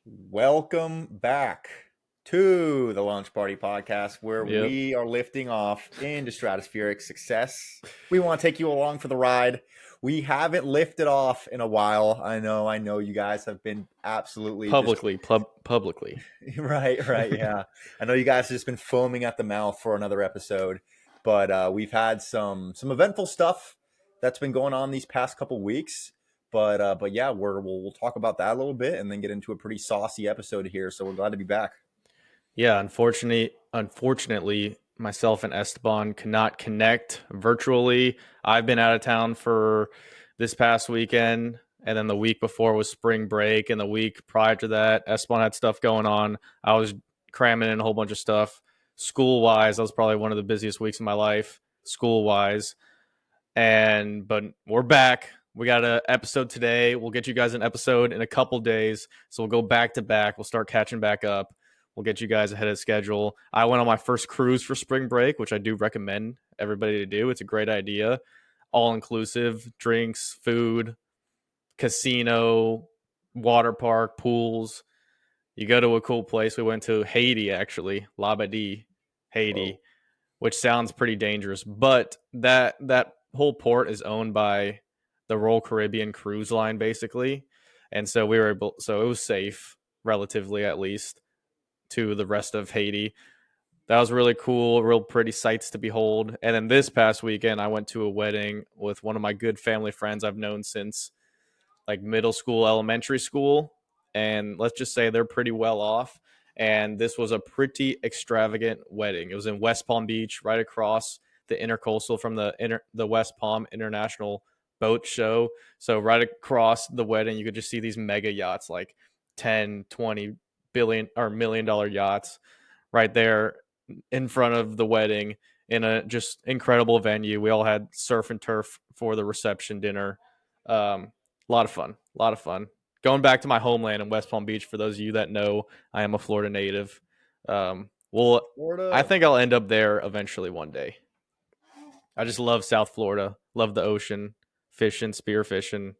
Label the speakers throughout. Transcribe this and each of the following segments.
Speaker 1: Welcome back to the Launch Party podcast, where
Speaker 2: Yep.
Speaker 1: we are lifting off into stratospheric success. We want to take you along for the ride. We haven't lifted off in a while. I know you guys have been absolutely just
Speaker 2: Publicly.
Speaker 1: right, yeah. I know you guys have just been foaming at the mouth for another episode, but we've had some eventful stuff that's been going on these past couple weeks. But yeah, we'll talk about that a little bit and then get into a pretty saucy episode here. So we're glad to be back.
Speaker 2: Yeah, unfortunately, myself and Esteban cannot connect virtually. I've been out of town for this past weekend, and then the week before was spring break, and the week prior to that, Esteban had stuff going on. I was cramming in a whole bunch of stuff. School wise, that was probably one of the busiest weeks of my life, school wise. But we're back. We got an episode today. We'll get you guys an episode in a couple days. So we'll go back to back. We'll start catching back up. We'll get you guys ahead of schedule. I went on my first cruise for spring break, which I do recommend everybody to do. It's a great idea. All inclusive, drinks, food, casino, water park, pools. You go to a cool place. We went to Haiti, actually, Labadee, Haiti.
Speaker 1: Whoa.
Speaker 2: Which sounds pretty dangerous, but that whole port is owned by the Royal Caribbean Cruise Line, basically, and so so it was safe, relatively at least, to the rest of Haiti. That was really cool, real pretty sights to behold. And then this past weekend, I went to a wedding with one of my good family friends I've known since like middle school, elementary school, and let's just say they're pretty well off. And this was a pretty extravagant wedding. It was in West Palm Beach, right across the intercoastal from the West Palm International Boat Show. So right across the wedding, you could just see these mega yachts, like 10, 20 billion or $1 million yachts, right there in front of the wedding in a just incredible venue. We all had surf and turf for the reception dinner. A lot of fun. A lot of fun. Going back to my homeland in West Palm Beach, for those of you that know, I am a Florida native. Well, I
Speaker 1: Florida.
Speaker 2: think I'll end up there eventually one day. I just love South Florida. Love the ocean, fishing, spear fishing,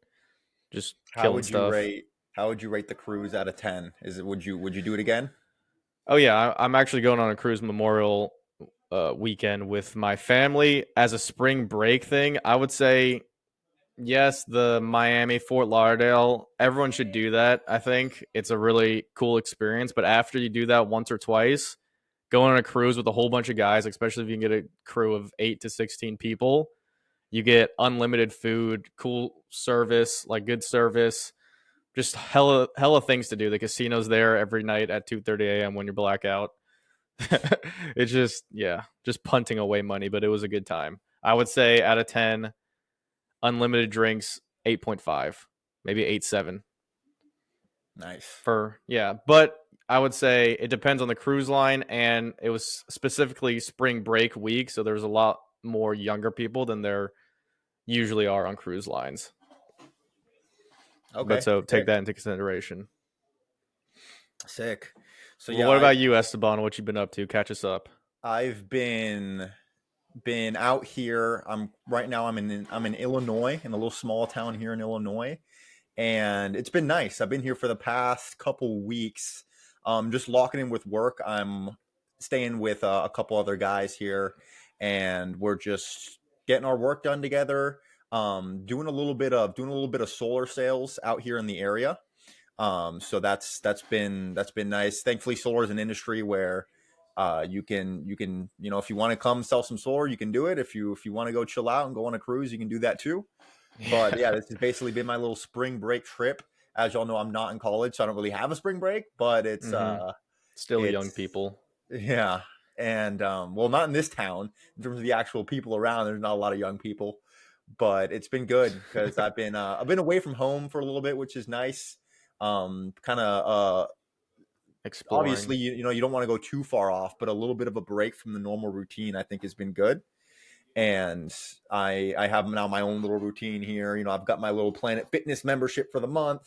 Speaker 2: just
Speaker 1: How
Speaker 2: killing
Speaker 1: would you
Speaker 2: stuff.
Speaker 1: rate? How would you rate the cruise out of 10? Is it would you do it again?
Speaker 2: Oh yeah, I'm actually going on a cruise Memorial weekend with my family as a spring break thing. I would say yes, the Miami Fort Lauderdale. Everyone should do that. I think it's a really cool experience. But after you do that once or twice, going on a cruise with a whole bunch of guys, especially if you can get a crew of 8 to 16 people, you get unlimited food, cool service, like good service, just hella things to do. The casino's there every night at 2:30 a.m. when you're blackout. It's just punting away money, but it was a good time. I would say out of 10, unlimited drinks 8.5, maybe 8.7
Speaker 1: Nice.
Speaker 2: for but I would say it depends on the cruise line, and it was specifically spring break week, so there's a lot more younger people than there usually are on cruise lines. But
Speaker 1: Okay.
Speaker 2: so take
Speaker 1: Sick.
Speaker 2: that into consideration.
Speaker 1: Sick. So
Speaker 2: Well,
Speaker 1: yeah,
Speaker 2: what about you, Esteban? What you been up to? Catch us up.
Speaker 1: I've been out here. I'm right now. I'm in Illinois, in a little small town here in Illinois, and it's been nice. I've been here for the past couple weeks, just locking in with work. I'm staying with a couple other guys here, and we're just getting our work done together. Doing a little bit of solar sales out here in the area. So that's been nice. Thankfully, solar is an industry where you can if you want to come sell some solar, you can do it. If you want to go chill out and go on a cruise, you can do that too. But yeah, this has basically been my little spring break trip. As y'all know, I'm not in college, so I don't really have a spring break. But it's
Speaker 2: Mm-hmm. Still young
Speaker 1: it's
Speaker 2: people.
Speaker 1: yeah, and well, not in this town. In terms of the actual people around, there's not a lot of young people. But it's been good because I've been away from home for a little bit, which is nice. Kind of
Speaker 2: Exploring.
Speaker 1: obviously you don't want to go too far off, but a little bit of a break from the normal routine I think has been good. And I have now my own little routine here. I've got my little Planet Fitness membership for the month.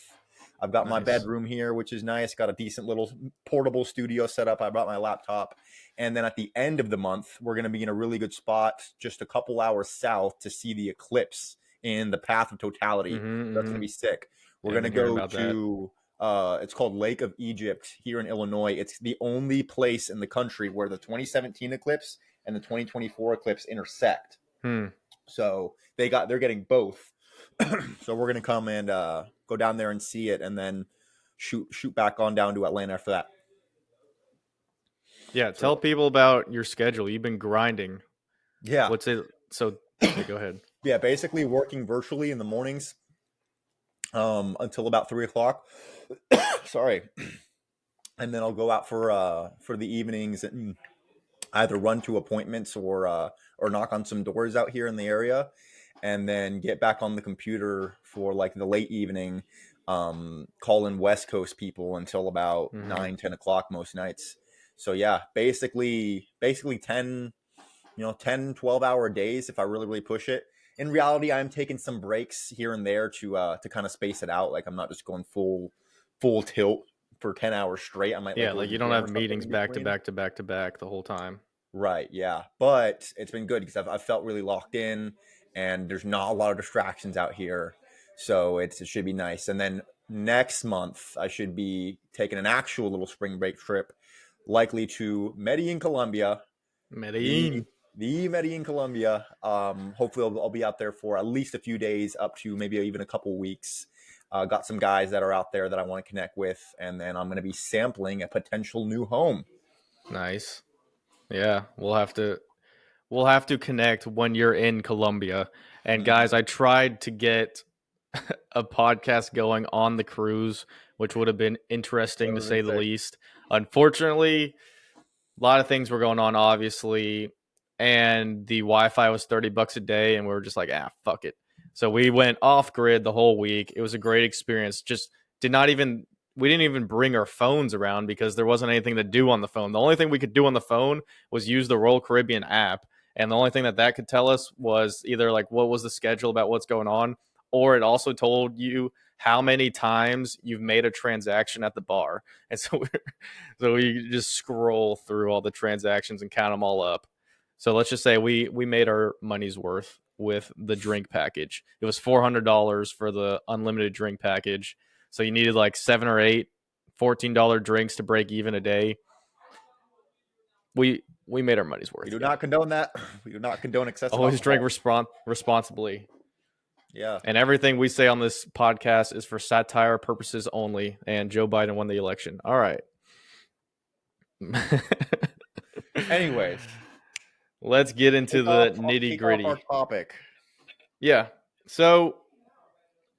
Speaker 1: I've got my
Speaker 2: Nice.
Speaker 1: bedroom here, which is nice. Got a decent little portable studio set up. I brought my laptop. And then at the end of the month, we're going to be in a really good spot just a couple hours south to see the eclipse in the path of totality.
Speaker 2: Mm-hmm,
Speaker 1: That's going to
Speaker 2: mm-hmm.
Speaker 1: be sick. We're
Speaker 2: Yeah, I've
Speaker 1: going to
Speaker 2: been hearing
Speaker 1: go
Speaker 2: about that.
Speaker 1: to It's called Lake of Egypt here in Illinois. It's the only place in the country where the 2017 eclipse and the 2024 eclipse intersect.
Speaker 2: Hmm.
Speaker 1: So they're getting both. So we're gonna come and go down there and see it, and then shoot back on down to Atlanta after that.
Speaker 2: Yeah, tell
Speaker 1: So
Speaker 2: people about your schedule. You've been grinding.
Speaker 1: yeah,
Speaker 2: What's it? So, yeah, go ahead.
Speaker 1: yeah, basically working virtually in the mornings until about 3 o'clock. Sorry, and then I'll go out for the evenings and either run to appointments or knock on some doors out here in the area, and then get back on the computer for like the late evening, call in West Coast people until about
Speaker 2: Mm-hmm.
Speaker 1: 9, 10 o'clock most nights. So yeah, basically 10, 10, 12 hour days if I really push it. In reality, I'm taking some breaks here and there to kind of space it out. Like I'm not just going full tilt for 10 hours straight. I might like
Speaker 2: Yeah,
Speaker 1: go to
Speaker 2: like
Speaker 1: the
Speaker 2: you don't
Speaker 1: gym
Speaker 2: have
Speaker 1: or something
Speaker 2: meetings
Speaker 1: in
Speaker 2: back to
Speaker 1: between.
Speaker 2: back to back to back the whole time.
Speaker 1: Right, yeah. But it's been good because I've felt really locked in, and there's not a lot of distractions out here. So it should be nice. And then next month, I should be taking an actual little spring break trip, likely to Medellin, Colombia, the
Speaker 2: Medellin.
Speaker 1: the Medellin, Colombia. Hopefully, I'll be out there for at least a few days, up to maybe even a couple weeks. Got some guys that are out there that I want to connect with, and then I'm going to be sampling a potential new home.
Speaker 2: Nice. Yeah, we'll have to connect when you're in Colombia. And guys,
Speaker 1: Mhm.
Speaker 2: I tried to get a podcast going on the cruise, which would have been
Speaker 1: That
Speaker 2: interesting to
Speaker 1: would have been
Speaker 2: say the
Speaker 1: sick.
Speaker 2: least. Unfortunately, a lot of things were going on, obviously, and the Wi-Fi was $30 a day, and we were just like, fuck it. So we went off grid the whole week. It was a great experience. Just did not even we didn't even bring our phones around because there wasn't anything to do on the phone. The only thing we could do on the phone was use the Royal Caribbean app, and the only thing that could tell us was either like what was the schedule about what's going on, or it also told you how many times you've made a transaction at the bar. And so we just scroll through all the transactions and count them all up. So let's just say we made our money's worth with the drink package. It was $400 for the unlimited drink package. So you needed like 7 or 8 $14 drinks to break even a day. We made our money's
Speaker 1: We
Speaker 2: worth.
Speaker 1: do
Speaker 2: Yeah.
Speaker 1: not condone that. We do not condone excessive
Speaker 2: Always drink
Speaker 1: alcohol.
Speaker 2: responsibly.
Speaker 1: Yeah.
Speaker 2: And everything we say on this podcast is for satire purposes only. And Joe Biden won the election. All right.
Speaker 1: Anyways,
Speaker 2: Let's get into the nitty
Speaker 1: kick off our
Speaker 2: gritty.
Speaker 1: topic.
Speaker 2: Yeah. So,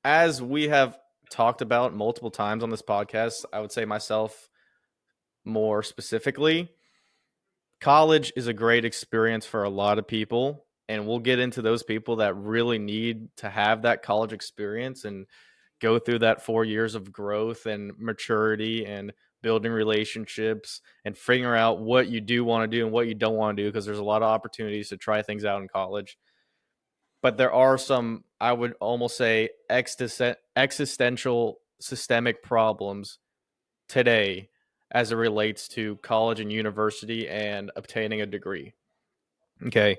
Speaker 2: as we have talked about multiple times on this podcast, I would say myself more specifically, college is a great experience for a lot of people. And we'll get into those people that really need to have that college experience and go through that 4 years of growth and maturity and building relationships and figuring out what you do want to do and what you don't want to do, because there's a lot of opportunities to try things out in college. But there are some, I would almost say, existential systemic problems today as it relates to college and university and obtaining a degree. Okay.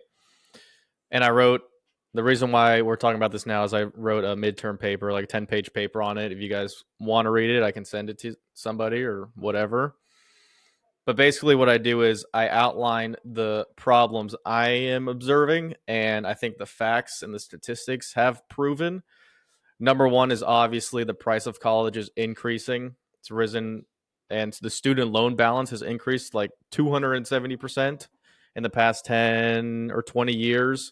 Speaker 2: And I wrote, the reason why we're talking about this now is I wrote a midterm paper, like a 10-page paper on it. If you guys want to read it, I can send it to somebody or whatever. But basically, what I do is I outline the problems I am observing, and I think the facts and the statistics have proven. Number one is obviously the price of college is increasing. It's risen, and the student loan balance has increased like 270% in the past 10 or 20 years,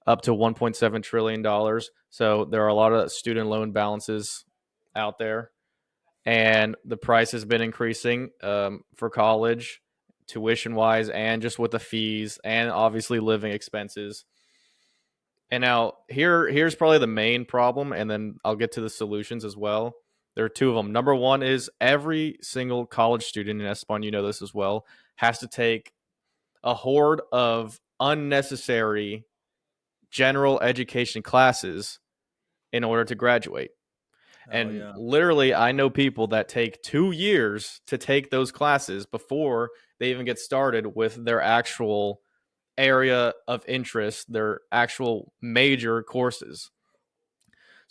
Speaker 2: up to $1.7 trillion. So there are a lot of student loan balances out there, and the price has been increasing for college, tuition wise, and just with the fees, and obviously living expenses. And now here's probably the main problem, and then I'll get to the solutions as well. There are two of them. Number one is every single college student in Esteban, you know this as well, has to take a horde of unnecessary general education classes in order to graduate.
Speaker 1: Oh
Speaker 2: And
Speaker 1: yeah.
Speaker 2: literally, I know people that take 2 years to take those classes before they even get started with their actual area of interest, their actual major courses.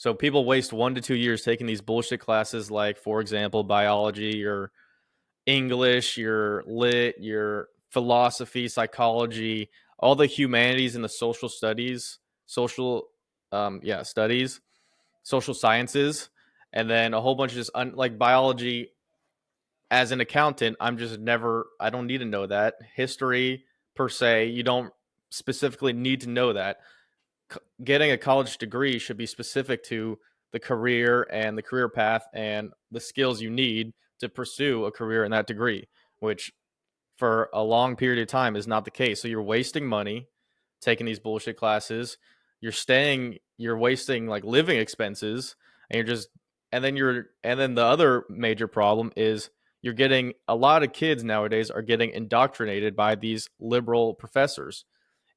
Speaker 2: So people waste 1 to 2 years taking these bullshit classes, like, for example, biology, your English, your lit, your philosophy, psychology, all the humanities and the social studies, social, studies, social sciences, and then a whole bunch of just like biology. As an accountant, I don't need to know that. History per se, you don't specifically need to know that. Getting a college degree should be specific to the career and the career path and the skills you need to pursue a career in that degree, which for a long period of time is not the case. So you're wasting money taking these bullshit classes. You're wasting like living expenses, and and then the other major problem is you're getting a lot of kids nowadays are getting indoctrinated by these liberal professors.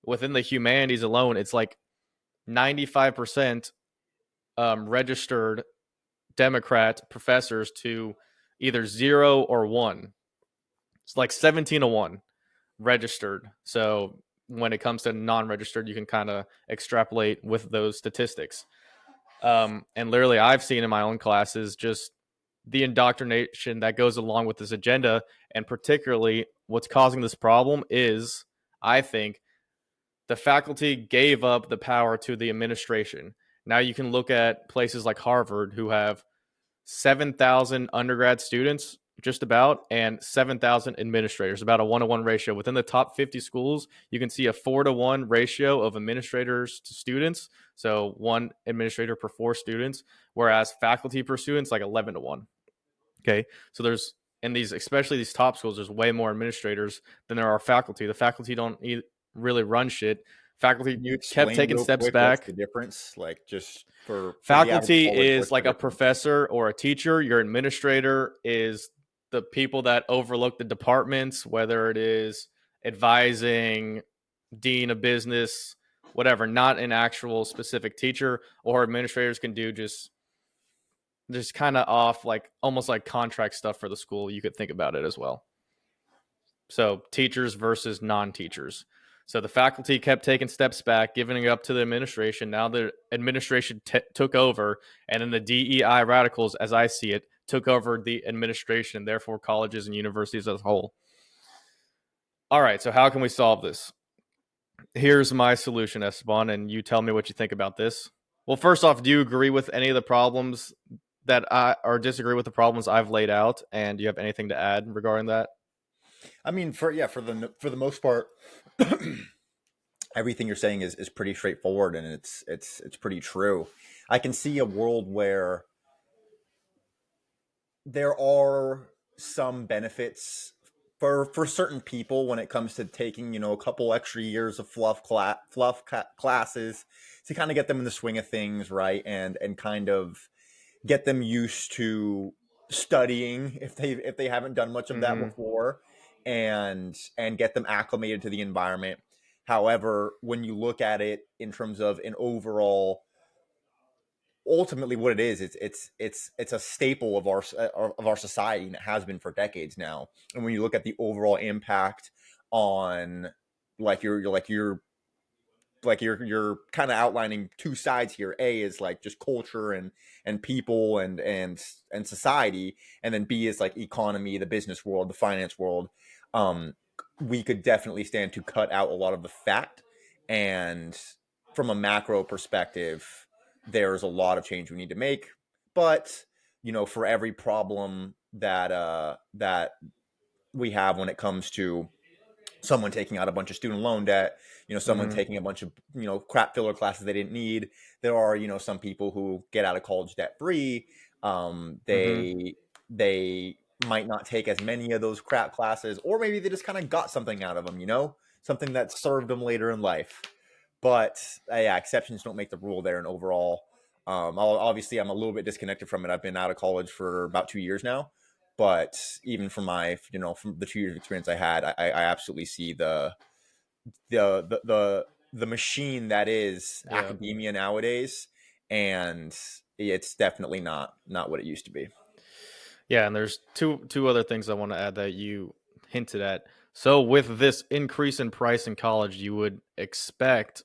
Speaker 2: Within the humanities alone, it's like 95% registered Democrat professors to either 0 or 1. It's like 17 to 1 registered. So when it comes to non-registered, you can kind of extrapolate with those statistics. And literally, I've seen in my own classes just the indoctrination that goes along with this agenda, and particularly what's causing this problem is, I think, the faculty gave up the power to the administration. Now you can look at places like Harvard, who have 7,000 undergrad students, just about, and 7,000 administrators, about a 1-to-1 ratio. Within the top 50 schools, you can see a 4-to-1 ratio of administrators to students. So one administrator per 4 students, whereas faculty per students, like 11-to-1. Okay. So there's, in these, especially these top schools, there's way more administrators than there are faculty. The faculty don't really run shit. Faculty
Speaker 1: Can you
Speaker 2: kept
Speaker 1: explain
Speaker 2: taking
Speaker 1: real
Speaker 2: steps
Speaker 1: quick what's the
Speaker 2: back.
Speaker 1: difference? Like just for the average
Speaker 2: Faculty
Speaker 1: college,
Speaker 2: is
Speaker 1: what's the
Speaker 2: like a
Speaker 1: difference?
Speaker 2: professor or a teacher. Your administrator is the people that overlook the departments, whether it is advising, dean of business, whatever, not an actual specific teacher. Or administrators can do just kind of off, like almost like contract stuff for the school. You could think about it as well. So teachers versus non-teachers. So the faculty kept taking steps back, giving it up to the administration. Now the administration took over, and then the DEI radicals, as I see it, took over the administration, and therefore colleges and universities as a whole. All right, so how can we solve this? Here's my solution, Esteban, and you tell me what you think about this. Well, first off, do you agree with any of the problems or disagree with the problems I've laid out? And do you have anything to add regarding that?
Speaker 1: I mean, for the most part, everything you're saying is pretty straightforward, and it's pretty true. I can see a world where there are some benefits for certain people when it comes to taking a couple extra years of classes to kind of get them in the swing of things, right, and kind of get them used to studying if they haven't done much of that
Speaker 2: Mm-hmm.
Speaker 1: before, and get them acclimated to the environment. However, when you look at it in terms of an overall, ultimately what it is, it's a staple of our society, and it has been for decades now. And when you look at the overall impact on, like you're kind of outlining two sides here. A is like just culture and people and society, and then B is like economy, the business world, the finance world. um we could definitely stand to cut out a lot of the fat, and from a macro perspective, there's a lot of change we need to make. But for every problem that we have when it comes to someone taking out a bunch of student loan debt, someone
Speaker 2: Mm-hmm.
Speaker 1: taking a bunch of, crap filler classes they didn't need. There are, some people who get out of college debt free.
Speaker 2: Mm-hmm.
Speaker 1: They might not take as many of those crap classes, or maybe they just kind of got something out of them, something that served them later in life. But yeah, exceptions don't make the rule there. And overall, obviously, I'm a little bit disconnected from it. I've been out of college for about 2 years now, but even from from the 2 years of experience I had, I absolutely see the machine that is
Speaker 2: Yeah.
Speaker 1: academia nowadays, and it's definitely not what it used to be.
Speaker 2: Yeah, and there's two other things I want to add that you hinted at. So with this increase in price in college, you would expect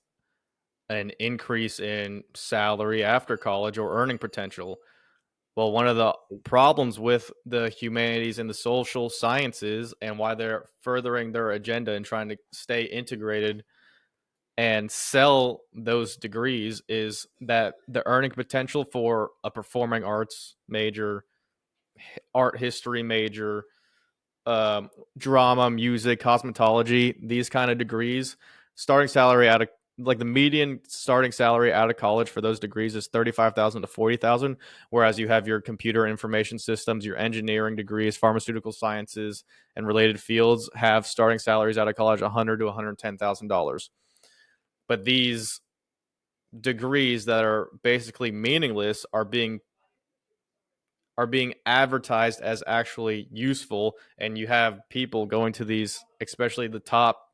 Speaker 2: an increase in salary after college or earning potential. Well, one of the problems with the humanities and the social sciences and why they're furthering their agenda and trying to stay integrated and sell those degrees is that the earning potential for a performing arts major, art history major, um, drama, music, cosmetology, these kind of degrees, starting salary out of like the median starting salary out of college for those degrees is 35,000 to 40,000, whereas you have your computer information systems, your engineering degrees, pharmaceutical sciences, and related fields have starting salaries out of college 100 to $110,000. But these degrees that are basically meaningless are being advertised as actually useful, and you have people going to these, especially the top,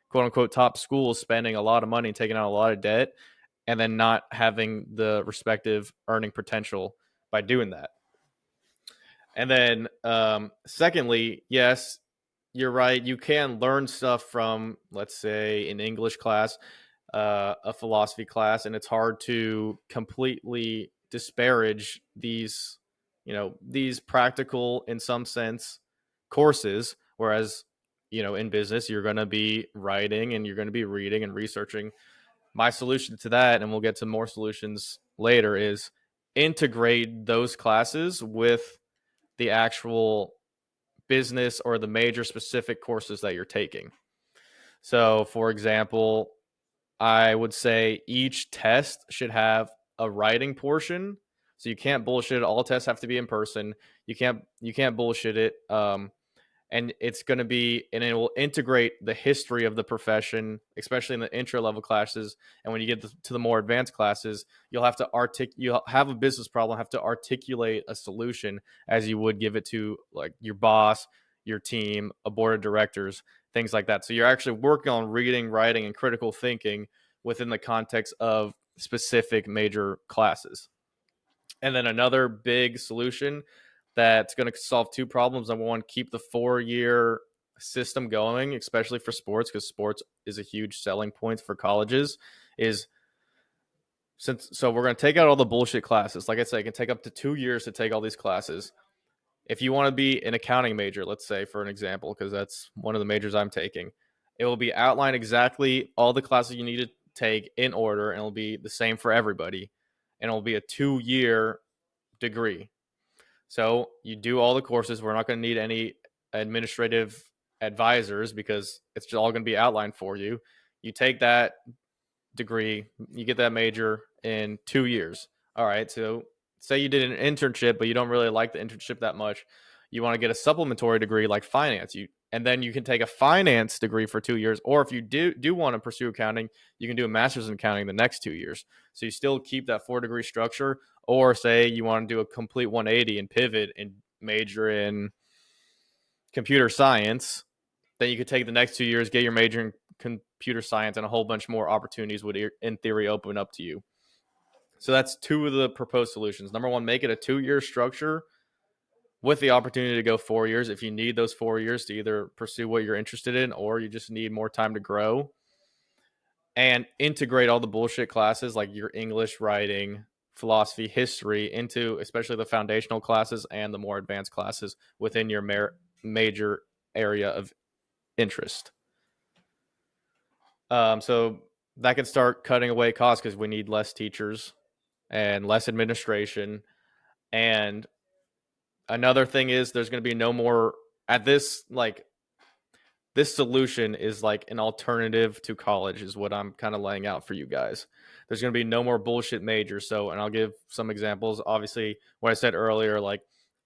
Speaker 2: quote unquote, top schools, spending a lot of money, taking out a lot of debt, and then not having the respective earning potential by doing that. And then secondly, yes, you're right, you can learn stuff from, let's say, an English class, a philosophy class, and it's hard to completely disparage these practical, in some sense, courses. Whereas, in business, you're going to be writing and you're going to be reading and researching. My solution to that, and we'll get to more solutions later, is integrate those classes with the actual business or the major specific courses that you're taking. So, for example, I would say each test should have a writing portion. So you can't bullshit it. All tests have to be in person. You can't bullshit it. And it's going to be, and it will integrate the history of the profession, especially in the intro level classes. And when you get to the more advanced classes, you'll have a business problem, have to articulate a solution as you would give it to like your boss, your team, a board of directors, things like that. So you're actually working on reading, writing, and critical thinking within the context of specific major classes. And then another big solution that's going to solve two problems. Number one, keep the 4-year system going, especially for sports, because sports is a huge selling point for colleges. So we're going to take out all the bullshit classes. Like I said, it can take up to 2 years to take all these classes. If you want to be an accounting major, let's say, for an example, because that's one of the majors I'm taking, it will be outlined exactly all the classes you need to take in order, and it'll be the same for everybody. And it'll be a 2-year degree. So you do all the courses. We're not going to need any administrative advisors because it's just all going to be outlined for you. You take that degree, you get that major in 2 years. All right. So say you did an internship, but you don't really like the internship that much. You want to get a supplementary degree like finance. And then you can take a finance degree for 2 years. Or if you do want to pursue accounting, you can do a master's in accounting the next 2 years. So you still keep that 4-degree structure. Or say you want to do a complete 180 and pivot and major in computer science, then you could take the next 2 years, get your major in computer science, and a whole bunch more opportunities would, in theory, open up to you. So that's two of the proposed solutions. Number one, make it a 2-year structure with the opportunity to go 4 years if you need those 4 years to either pursue what you're interested in or you just need more time to grow. And integrate all the bullshit classes like your English, writing, philosophy, history into especially the foundational classes and the more advanced classes within your major area of interest. So that can start cutting away costs because we need less teachers and less administration. And another thing is there's going to be no more at this solution is like an alternative to college is what I'm kind of laying out for you guys. There's going to be no more bullshit majors. So, and I'll give some examples. Obviously, what I said earlier, like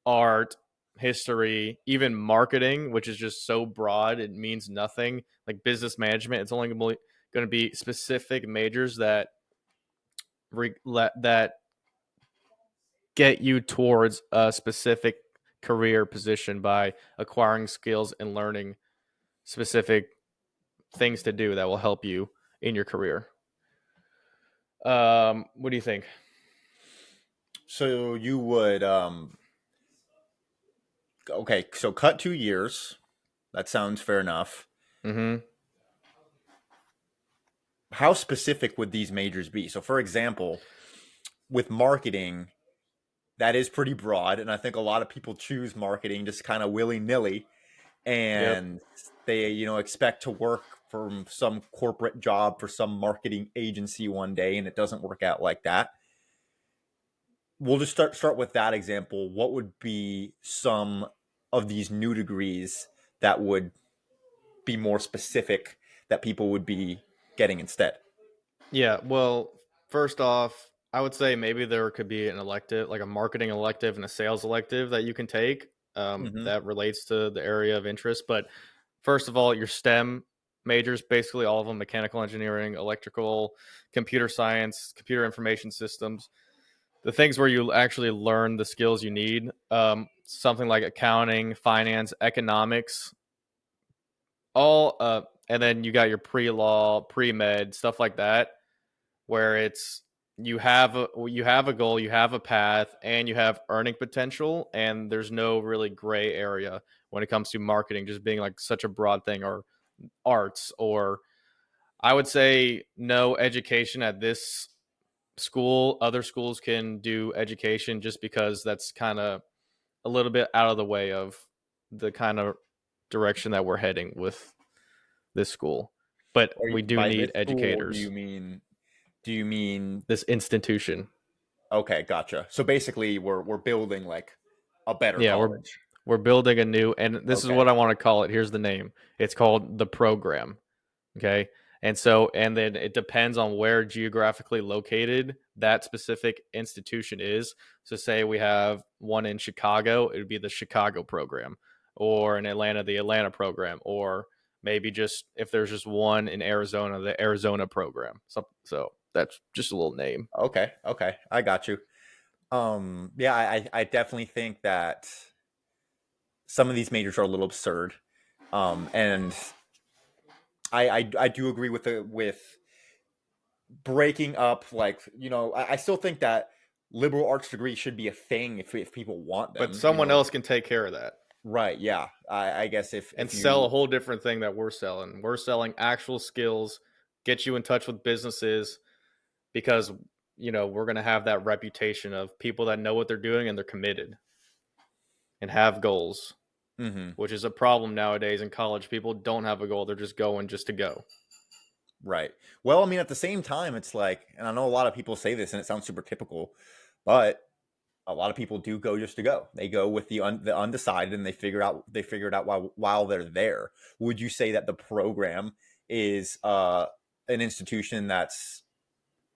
Speaker 2: art, history, even marketing, which is just so broad, it means nothing. Like business management, it's only going to be specific majors that that get you towards a specific career position by acquiring skills and learning specific things to do that will help you in your career. What do you think?
Speaker 1: So you would okay, so cut 2 years. That sounds fair enough.
Speaker 2: Mm-hmm.
Speaker 1: how specific would these majors be? So, for example, with marketing, that is pretty broad, and I think a lot of people choose marketing just kind of willy nilly,
Speaker 2: Yep.
Speaker 1: and they expect to work from some corporate job for some marketing agency one day, and it doesn't work out like that. We'll just start with that example. What would be some of these new degrees that would be more specific that people would be getting instead?
Speaker 2: Yeah, well, first off, I would say maybe there could be an elective, like a marketing elective and a sales elective that you can take
Speaker 1: Hmm.
Speaker 2: that relates to the area of interest. But first of all, your STEM majors, basically all of them, mechanical engineering, electrical, computer science, computer information systems, the things where you actually learn the skills you need, something like accounting, finance, economics, all, and then you got your pre-law, pre-med, stuff like that where it's you have a goal, you have a path, and you have earning potential, and there's no really gray area when it comes to marketing just being like such a broad thing, or arts, or I would say no education at this school. Other schools can do education just because that's kind of a little bit out of the way of the kind of direction that we're heading with this school. But
Speaker 1: Or
Speaker 2: we do
Speaker 1: by
Speaker 2: need
Speaker 1: this school, do you
Speaker 2: educators,
Speaker 1: mean do you mean
Speaker 2: this institution.
Speaker 1: okay, gotcha. So basically we're building like a better
Speaker 2: Yeah,
Speaker 1: college.
Speaker 2: we're building a new, and this is
Speaker 1: Okay.
Speaker 2: what I want to call it. Here's the name. It's called the program. Okay. And so, and then it depends on where geographically located that specific institution is. So, say we have one in Chicago, it would be the Chicago program, or in Atlanta, the Atlanta program, or maybe just if there's just one in Arizona, the Arizona program. So that's just a little name.
Speaker 1: Okay. Okay. I got you. Yeah, I definitely think that some of these majors are a little absurd. And I do agree with the with breaking up, like, I still think that liberal arts degrees should be a thing if people want
Speaker 2: But
Speaker 1: them,
Speaker 2: someone else can take care of that
Speaker 1: right. Yeah. I guess
Speaker 2: and
Speaker 1: if
Speaker 2: sell a
Speaker 1: you
Speaker 2: whole different thing that we're selling. We're selling actual skills, get you in touch with businesses because we're going to have that reputation of people that know what they're doing and they're committed and have goals,
Speaker 1: Mhm.
Speaker 2: which is a problem nowadays in college. People don't have a goal, they're just going just to go.
Speaker 1: Right. Well, I mean, at the same time, it's like, and I know a lot of people say this, and it sounds super typical, but a lot of people do go just to go. They go with the undecided, and they figure it out while they're there. Would you say that the program is an institution that's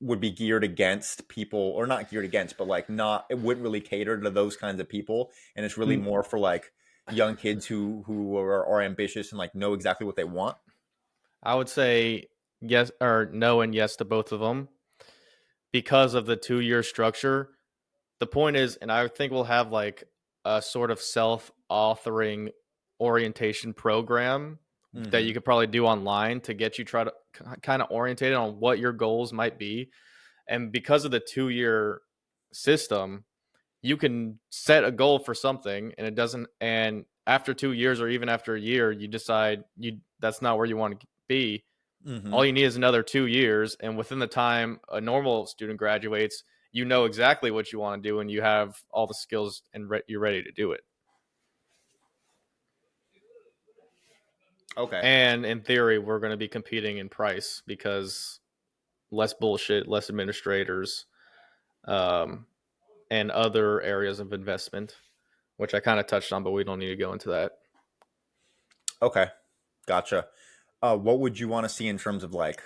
Speaker 1: would be geared against people, or not geared against, but like not, it wouldn't really cater to those kinds of people, and it's really more for like young kids who are ambitious and like know exactly what they want?
Speaker 2: I would say yes or no and yes to both of them because of the 2 year structure. The point is, and I think we'll have like a sort of self authoring orientation program that
Speaker 1: Mm-hmm.
Speaker 2: you could probably do online to get you try to kind of orientated on what your goals might be. And because of the 2 year system, you can set a goal for something and it doesn't, and after 2 years or even after a year, you decide that's not where you want to be.
Speaker 1: Mm-hmm.
Speaker 2: All you need is another 2 years, and within the time a normal student graduates, you know exactly what you want to do and you have all the skills and you're ready to do it.
Speaker 1: Okay.
Speaker 2: And in theory, we're going to be competing in price because less bullshit, less administrators, um, and other areas of investment, which I kind of touched on, but we don't need to go into that.
Speaker 1: Okay. Gotcha. What would you want to see in terms of like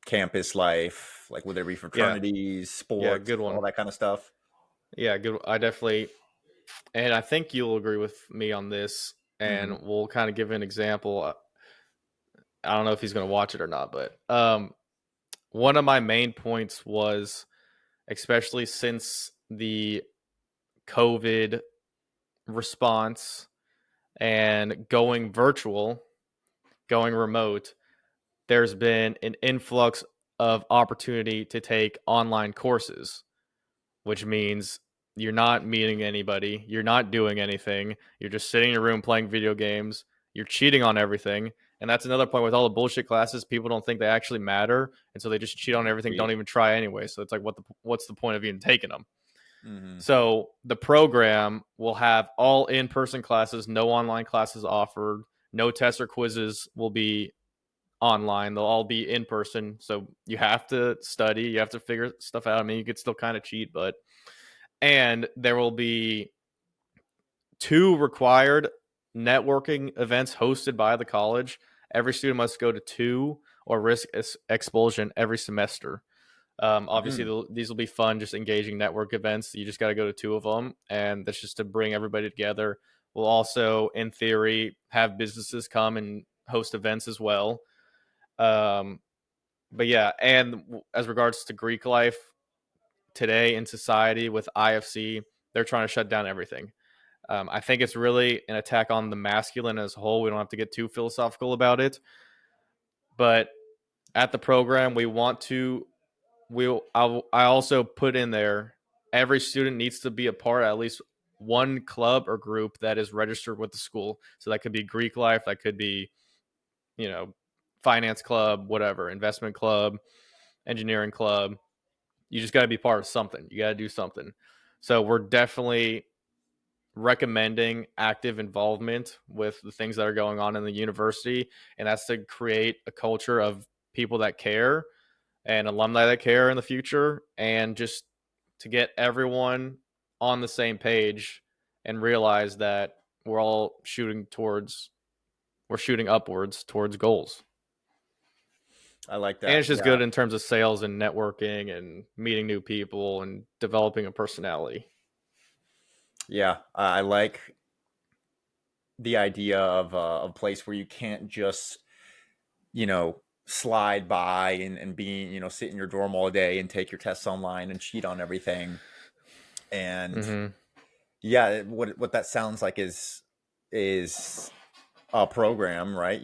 Speaker 1: campus life? Like, would there be
Speaker 2: Yeah,
Speaker 1: fraternities,
Speaker 2: yeah,
Speaker 1: sports,
Speaker 2: good
Speaker 1: all
Speaker 2: one.
Speaker 1: that kind of stuff?
Speaker 2: Yeah, good. I definitely, and I think you'll agree with me on this.
Speaker 1: Mm-hmm.
Speaker 2: And we'll kind of give an example. I don't know if he's going to watch it or not, but one of my main points was, especially since the COVID response and going virtual, going remote, there's been an influx of opportunity to take online courses, which means you're not meeting anybody, you're not doing anything, you're just sitting in your room playing video games, you're cheating on everything, And that's another point with all the bullshit classes. People don't think they actually matter, and so they just cheat on everything, don't even try anyway. So it's like, what's the point of even taking them?
Speaker 1: Mm-hmm.
Speaker 2: So the program will have all in-person classes, no online classes offered, no tests or quizzes will be online. They'll all be in person. So you have to study, you have to figure stuff out. I mean, you could still kind of cheat, but and there will be 2 required networking events hosted by the college. Every student must go to 2 or risk expulsion every semester. Obviously,
Speaker 1: Mm-hmm.
Speaker 2: these will be fun, just engaging network events. You just got to go to 2 of them, and that's just to bring everybody together. We'll also, in theory, have businesses come and host events as well. Um, but yeah, and as regards to Greek life today in society with IFC, they're trying to shut down everything. I think it's really an attack on the masculine as a whole. We don't have to get too philosophical about it, but at the program, we want to. I also put in there every student needs to be a part of at least one club or group that is registered with the school. So that could be Greek life, that could be, you know, finance club, whatever, investment club, engineering club. You just got to be part of something. You got to do something. So we're definitely recommending active involvement with the things that are going on in the university, and that's to create a culture of people that care and alumni that care in the future, and just to get everyone on the same page and realize that we're shooting upwards towards goals.
Speaker 1: I like
Speaker 2: And
Speaker 1: that.
Speaker 2: it's just
Speaker 1: Yeah.
Speaker 2: good in terms of sales and networking and meeting new people and developing a personality.
Speaker 1: Yeah. I like the idea of a place where you can't just, slide by and be, sit in your dorm all day and take your tests online and cheat on everything. And
Speaker 2: Mm-hmm.
Speaker 1: yeah, what that sounds like is a program, right?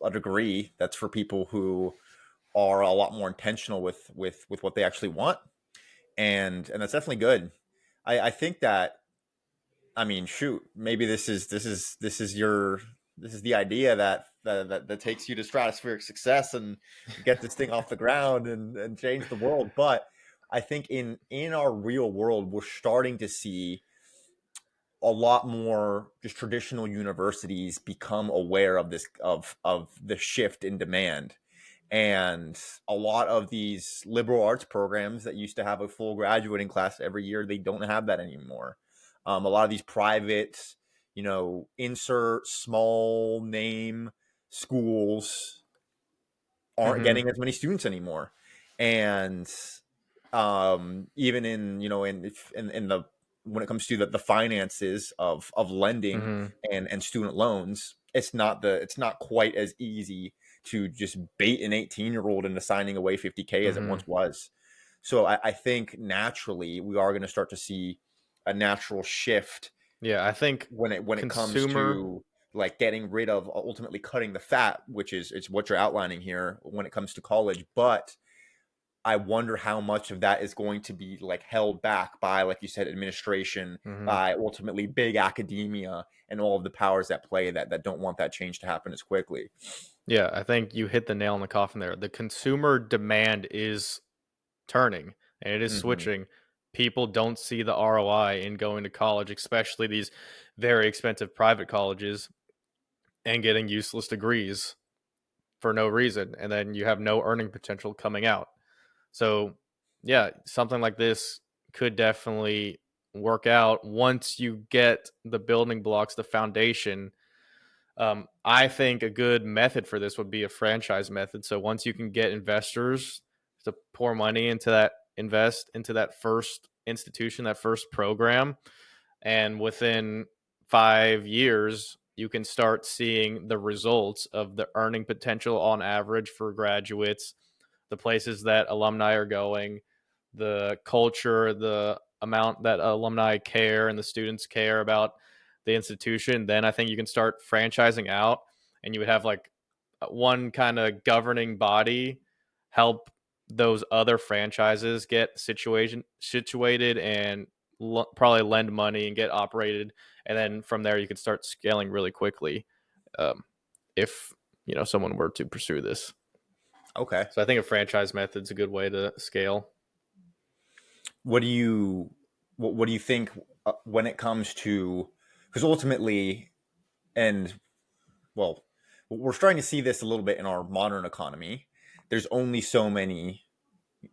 Speaker 1: A degree that's for people who are a lot more intentional with what they actually want, and that's definitely good. I think that, I mean, shoot, maybe this is the idea that takes you to stratospheric success and get this thing off the ground and change the world. But I think in our real world, we're starting to see a lot more just traditional universities become aware of this of the shift in demand, and a lot of these liberal arts programs that used to have a full graduating class every year, they don't have that anymore. A lot of these private, insert small name schools aren't
Speaker 2: Mm-hmm.
Speaker 1: getting as many students anymore. And even in, in the when it comes to the finances of lending
Speaker 2: Mm-hmm.
Speaker 1: and student loans, it's not quite as easy to just bait an 18-year-old into signing away 50K as it
Speaker 2: Mm-hmm.
Speaker 1: once was. So I think naturally we are going to start to see a natural shift
Speaker 2: Yeah, I think
Speaker 1: when it comes
Speaker 2: consumer.
Speaker 1: to like getting rid of, ultimately cutting the fat, which is it's what you're outlining here when it comes to college. But I wonder how much of that is going to be like held back by, like you said, administration,
Speaker 2: Mm-hmm.
Speaker 1: by ultimately big academia and all of the powers that play that don't want that change to happen as quickly.
Speaker 2: Yeah, I think you hit the nail on the coffin there. The consumer demand is turning and it is
Speaker 1: Hmm.
Speaker 2: switching. People don't see the ROI in going to college, especially these very expensive private colleges, and getting useless degrees for no reason. And then you have no earning potential coming out. So, yeah, something like this could definitely work out once you get the building blocks, the foundation. I think a good method for this would be a franchise method. So once you can get investors to pour money into that, invest into that first institution, that first program, and within 5 years, you can start seeing the results of the earning potential on average for graduates, the places that alumni are going, the culture, the amount that alumni care and the students care about the institution. Then I think you can start franchising out, and you would have like one kind of governing body help those other franchises get situated and probably lend money and get operated, and then from there you could start scaling really quickly. um, if someone were to pursue this.
Speaker 1: Okay.
Speaker 2: So I think a franchise method's a good way to scale.
Speaker 1: What do you what do you think when it comes to, because ultimately, and well, we're starting to see this a little bit in our modern economy. There's only so many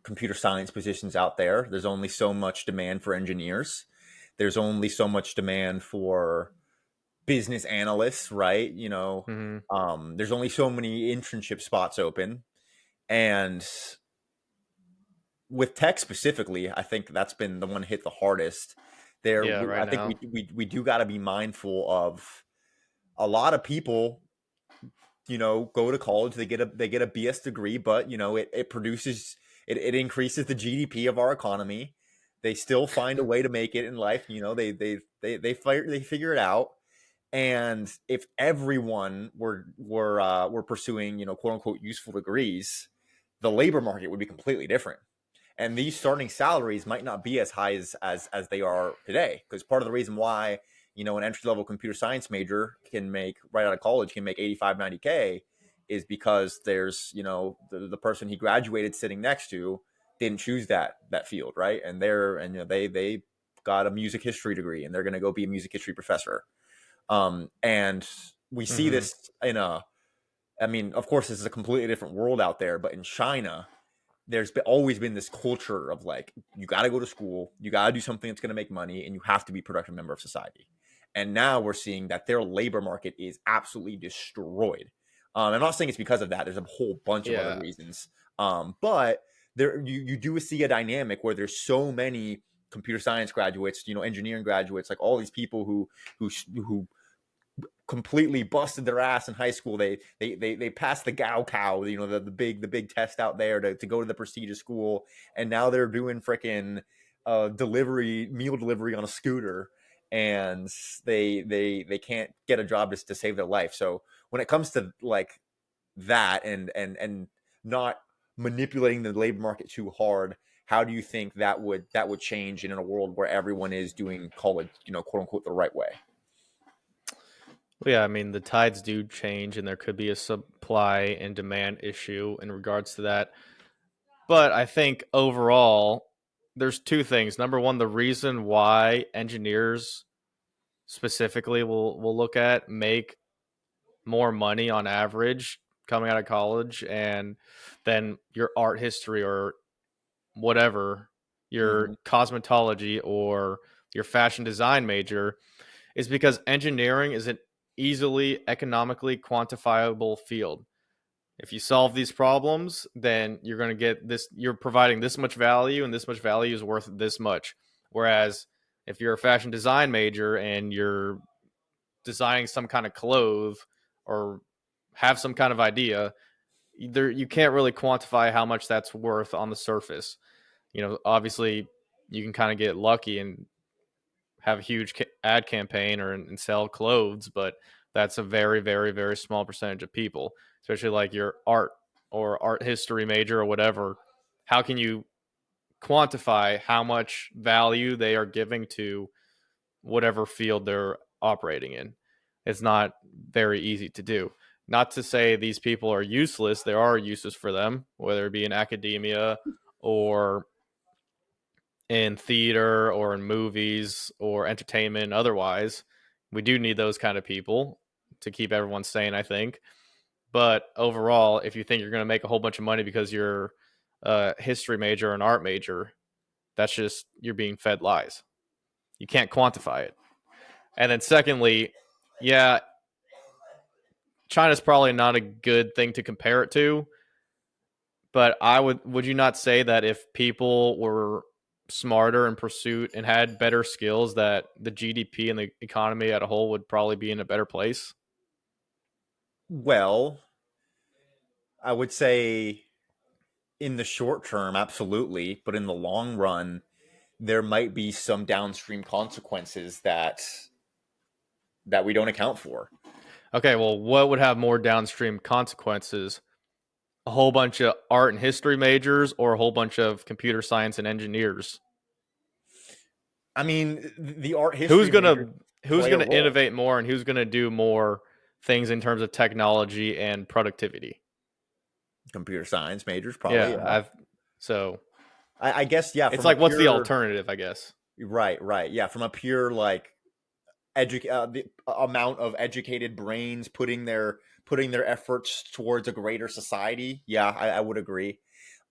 Speaker 1: computer science positions out there. There's only so much demand for engineers. There's only so much demand for business analysts, right?
Speaker 2: Mm-hmm.
Speaker 1: There's only so many internship spots open. And with tech specifically, I think that's been the one hit the hardest. There,
Speaker 2: Yeah, right
Speaker 1: I think
Speaker 2: now.
Speaker 1: we do got to be mindful of a lot of people. Go to college, they get a BS degree, but it produces it increases the GDP of our economy. They still find a way to make it in life. They figure it out. And if everyone were pursuing quote unquote useful degrees, the labor market would be completely different, and these starting salaries might not be as high as they are today. Because part of the reason why an entry level computer science major can make right out of college can make 85 90K is because there's the person he graduated sitting next to didn't choose that field, right? And they got a music history degree and they're going to go be a music history professor. And we see
Speaker 2: Mm-hmm.
Speaker 1: this I mean, of course, this is a completely different world out there, but in China, always been this culture of like, you got to go to school, you got to do something that's going to make money, and you have to be a productive member of society. And now we're seeing that their labor market is absolutely destroyed. I'm not saying it's because of that. There's a whole bunch of other
Speaker 2: Yeah.
Speaker 1: reasons. But you do see a dynamic where there's so many computer science graduates, engineering graduates, like all these people who completely busted their ass in high school. They passed the Cow, the big test out there to go to the prestigious school, and now they're doing freaking meal delivery on a scooter, and they can't get a job to save their life. So when it comes to like that and not manipulating the labor market too hard, how do you think that would change in a world where everyone is doing college, quote unquote, the right way?
Speaker 2: Well, yeah, I mean, the tides do change and there could be a supply and demand issue in regards to that. But I think overall, there's two things. Number one, the reason why engineers specifically will look at make more money on average coming out of college and then your art history or whatever, your
Speaker 1: Mm-hmm.
Speaker 2: cosmetology or your fashion design major is because engineering is an easily economically quantifiable field. If you solve these problems, then you're going to get this, you're providing this much value, and this much value is worth this much. Whereas if you're a fashion design major and you're designing some kind of clothes or have some kind of idea, there you can't really quantify how much that's worth on the surface. Obviously you can kind of get lucky and have a huge ad campaign or and sell clothes, but that's a very, very, very small percentage of people, especially like your art or art history major or whatever. How can you quantify how much value they are giving to whatever field they're operating in? It's not very easy to do. Not to say these people are useless, there are uses for them, whether it be in academia or in theater or in movies or entertainment otherwise. We do need those kind of people to keep everyone sane, I think. But overall, if you think you're going to make a whole bunch of money because you're a history major or an art major, that's just you're being fed lies. You can't quantify it. And then secondly, yeah, China's probably not a good thing to compare it to, but would you not say that if people were smarter in pursuit and had better skills that the GDP and the economy at a whole would probably be in a better place?
Speaker 1: Well, I would say in the short term, absolutely, but in the long run, there might be some downstream consequences that we don't account for.
Speaker 2: Okay, well, what would have more downstream consequences? A whole bunch of art and history majors or a whole bunch of computer science and engineers?
Speaker 1: I mean, the art
Speaker 2: Who's
Speaker 1: history
Speaker 2: going
Speaker 1: majors
Speaker 2: to who's
Speaker 1: play a
Speaker 2: going to
Speaker 1: role.
Speaker 2: innovate more and who's going to do more things in terms of technology and productivity.
Speaker 1: Computer science majors, probably.
Speaker 2: Yeah,
Speaker 1: Yeah.
Speaker 2: so
Speaker 1: I guess, yeah,
Speaker 2: it's
Speaker 1: from a
Speaker 2: like, what's the
Speaker 1: pure,
Speaker 2: alternative, I guess.
Speaker 1: right. Yeah. From a pure, like, the amount of educated brains putting their efforts towards a greater society. Yeah, I would agree.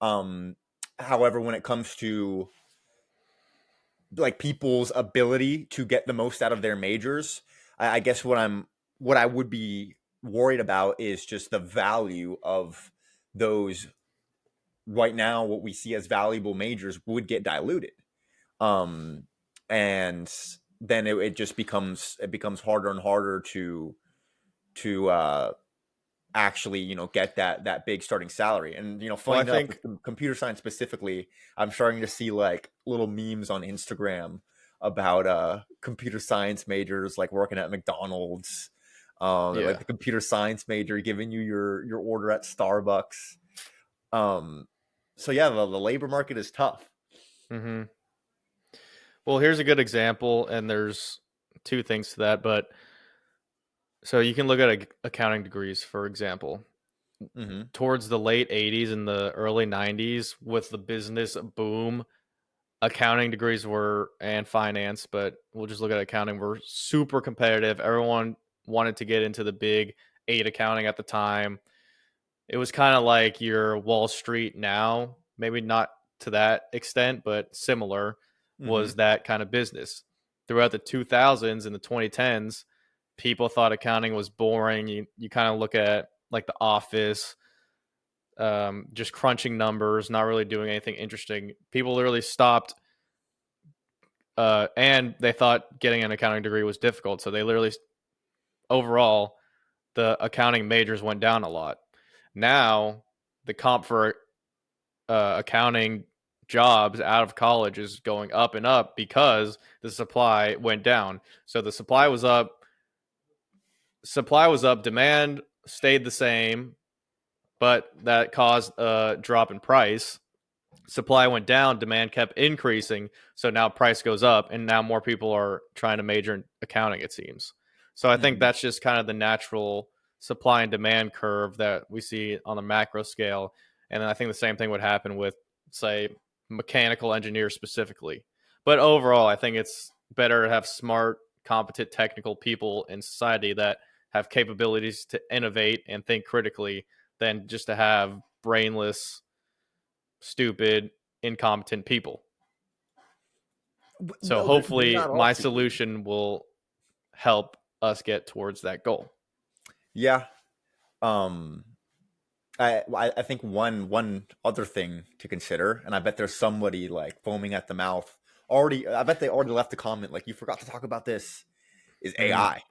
Speaker 1: Um, However, when it comes to like people's ability to get the most out of their majors, I guess what I would be worried about is just the value of those right now. What we see as valuable majors would get diluted, um, and then it just becomes harder and harder to actually get that big starting salary. And
Speaker 2: Well,
Speaker 1: funny
Speaker 2: I
Speaker 1: enough,
Speaker 2: think,
Speaker 1: with computer science specifically, I'm starting to see like little memes on Instagram about computer science majors like working at McDonald's, like
Speaker 2: yeah.
Speaker 1: the computer science major giving you your order at Starbucks. um so yeah, the labor market is tough.
Speaker 2: hmm Well, here's a good example, and there's two things to that. But so you can look at accounting degrees, for example.
Speaker 1: Hmm.
Speaker 2: Towards the late 80s and the early 90s, with the business boom, accounting degrees were, and finance, but we'll just look at accounting, were super competitive. Everyone wanted to get into the big eight accounting at the time. It was kind of like your Wall Street now, maybe not to that extent, but similar,
Speaker 1: Hmm.
Speaker 2: was that kind of business. Throughout the 2000s and the 2010s, people thought accounting was boring. You kind of look at like The Office, just crunching numbers, not really doing anything interesting. People literally stopped, and they thought getting an accounting degree was difficult. So they literally, overall, the accounting majors went down a lot. Now, the comp for accounting jobs out of college is going up and up because the supply went down. So the supply was up, demand stayed the same, but that caused a drop in price. Supply went down, demand kept increasing, so now price goes up, and now more people are trying to major in accounting, it seems. So I think
Speaker 1: Hmm.
Speaker 2: that's just kind of the natural supply and demand curve that we see on a macro scale. And then I think the same thing would happen with, say, mechanical engineers specifically. But overall, I think it's better to have smart, competent, technical people in society that have capabilities to innovate and think critically than just to have brainless, stupid, incompetent people. So
Speaker 1: No, they're
Speaker 2: hopefully
Speaker 1: not all
Speaker 2: my
Speaker 1: stupid.
Speaker 2: solution will help us get towards that goal.
Speaker 1: Yeah. um I think one other thing to consider, and I bet there's somebody like foaming at the mouth already. I bet they already left a comment like, "You forgot to talk about this." Is
Speaker 2: Mm,
Speaker 1: AI.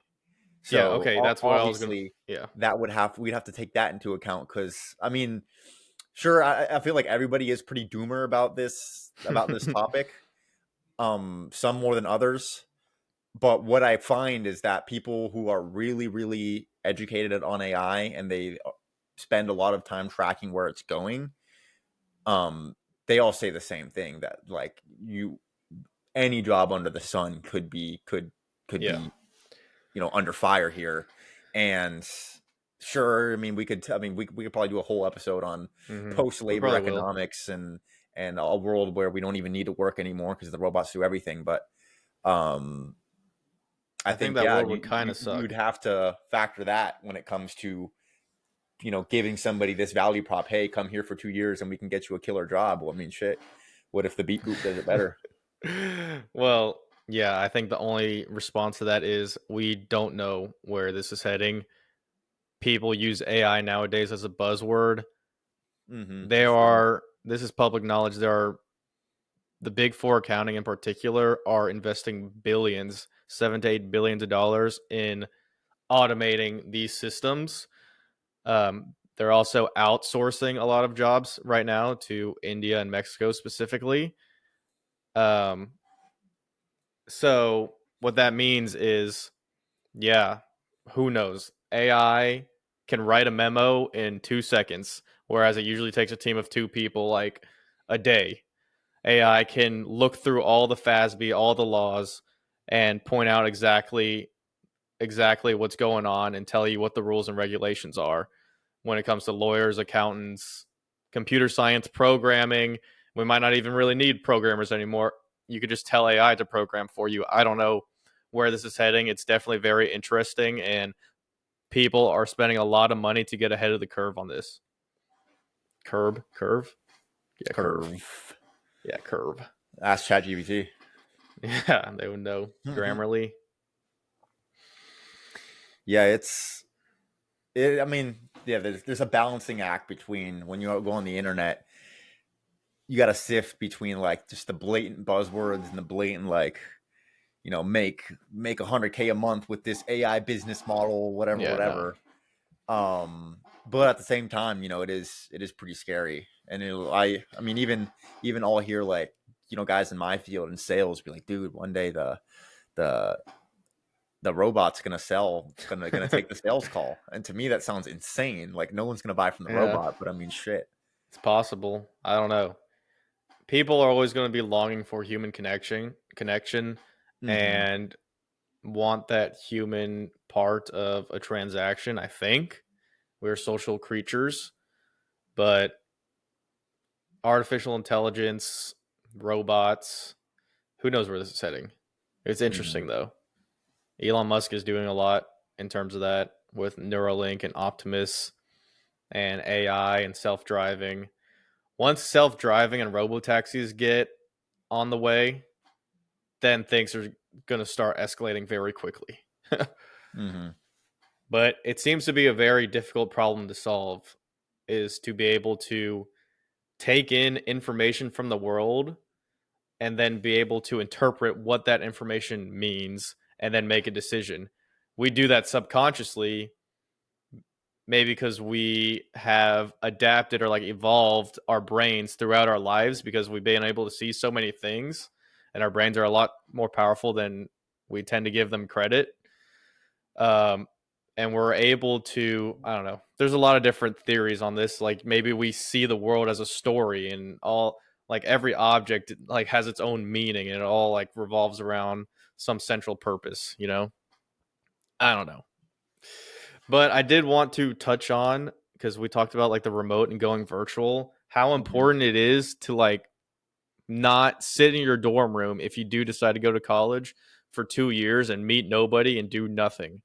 Speaker 2: yeah,
Speaker 1: So
Speaker 2: okay, that's what I was gonna.
Speaker 1: obviously,
Speaker 2: Yeah.
Speaker 1: we'd have to take that into account, because I mean, sure, I feel like everybody is pretty doomer about this topic. Some more than others. But what I find is that people who are really, really educated on AI and they spend a lot of time tracking where it's going, um, they all say the same thing, that like any job under the sun could
Speaker 2: Yeah.
Speaker 1: be under fire here. And sure, I mean, we could probably do a whole episode on post
Speaker 2: We
Speaker 1: labor
Speaker 2: probably will.
Speaker 1: economics and a world where we don't even need to work anymore because the robots do everything. But um I
Speaker 2: I think
Speaker 1: think,
Speaker 2: that
Speaker 1: yeah,
Speaker 2: world would kind of
Speaker 1: you'd
Speaker 2: suck.
Speaker 1: have to factor that when it comes to giving somebody this value prop. Hey, come here for 2 years and we can get you a killer job. Well, I mean, shit. What if the beat group does it better?
Speaker 2: Well, yeah, I think the only response to that is we don't know where this is heading. People use AI nowadays as a buzzword.
Speaker 1: Hmm.
Speaker 2: There
Speaker 1: That's true.
Speaker 2: are, this is public knowledge, there are, the big four accounting in particular are investing billions, 7 to 8 billions of dollars in automating these systems. They're also outsourcing a lot of jobs right now to India and Mexico specifically. Um, so what that means is, yeah, who knows? AI can write a memo in 2 seconds, whereas it usually takes a team of two people like a day. AI can look through all the FASB, all the laws, and point out exactly exactly what's going on and tell you what the rules and regulations are when it comes to lawyers, accountants, computer science, programming. We might not even really need programmers anymore. You could just tell AI to program for you. I don't know where this is heading. It's definitely very interesting, and people are spending a lot of money to get ahead of the curve on this. Curve? Yeah, curve.
Speaker 1: Curve.
Speaker 2: Yeah, curve.
Speaker 1: Ask ChatGPT.
Speaker 2: Yeah, they would know. Grammarly.
Speaker 1: Yeah, I mean, yeah, there's a balancing act between when you go on the internet, you got to sift between like just the blatant buzzwords and the blatant like, make 100K a month with this AI business model, whatever,
Speaker 2: Yeah, no.
Speaker 1: whatever. But at the same time, it is pretty scary. And I mean, even all here, like, guys in my field in sales be like, dude, one day the the robot's gonna take the sales call. And to me, that sounds insane. Like, no one's gonna buy from the
Speaker 2: Yeah,
Speaker 1: robot, but I mean, shit.
Speaker 2: it's possible. I don't know. People are always going to be longing for human connection,
Speaker 1: Mm-hmm.
Speaker 2: and want that human part of a transaction. I think we're social creatures, but artificial intelligence, robots, who knows where this is heading? It's
Speaker 1: Mm-hmm.
Speaker 2: interesting though. Elon Musk is doing a lot in terms of that with Neuralink and Optimus and AI and self-driving. Once self-driving and robotaxis get on the way, then things are going to start escalating very quickly.
Speaker 1: Mm-hmm.
Speaker 2: But it seems to be a very difficult problem to solve, is to be able to take in information from the world and then be able to interpret what that information means and then make a decision. We do that subconsciously, maybe because we have adapted or like evolved our brains throughout our lives because we've been able to see so many things, and our brains are a lot more powerful than we tend to give them credit. Um, and we're able to, I don't know, there's a lot of different theories on this. Like maybe we see the world as a story, and all, like every object like has its own meaning, and it all like revolves around some central purpose. I don't know. But I did want to touch on, because we talked about like the remote and going virtual, how
Speaker 1: Mm-hmm.
Speaker 2: important it is to like not sit in your dorm room if you do decide to go to college for 2 years and meet nobody and do nothing.